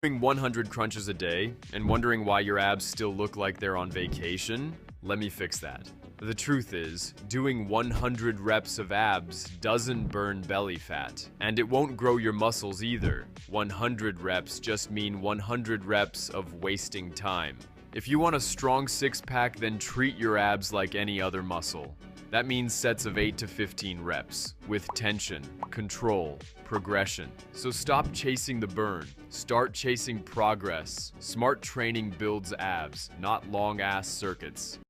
Doing 100 crunches a day and wondering why your abs still look like they're on vacation? Let me fix that. The truth is, doing 100 reps of abs doesn't burn belly fat, and it won't grow your muscles either. 100 reps just mean 100 reps of wasting time. If you want a strong six-pack, then treat your abs like any other muscle. That means sets of 8 to 15 reps, with tension, control, progression. So stop chasing the burn. Start chasing progress. Smart training builds abs, not long-ass circuits.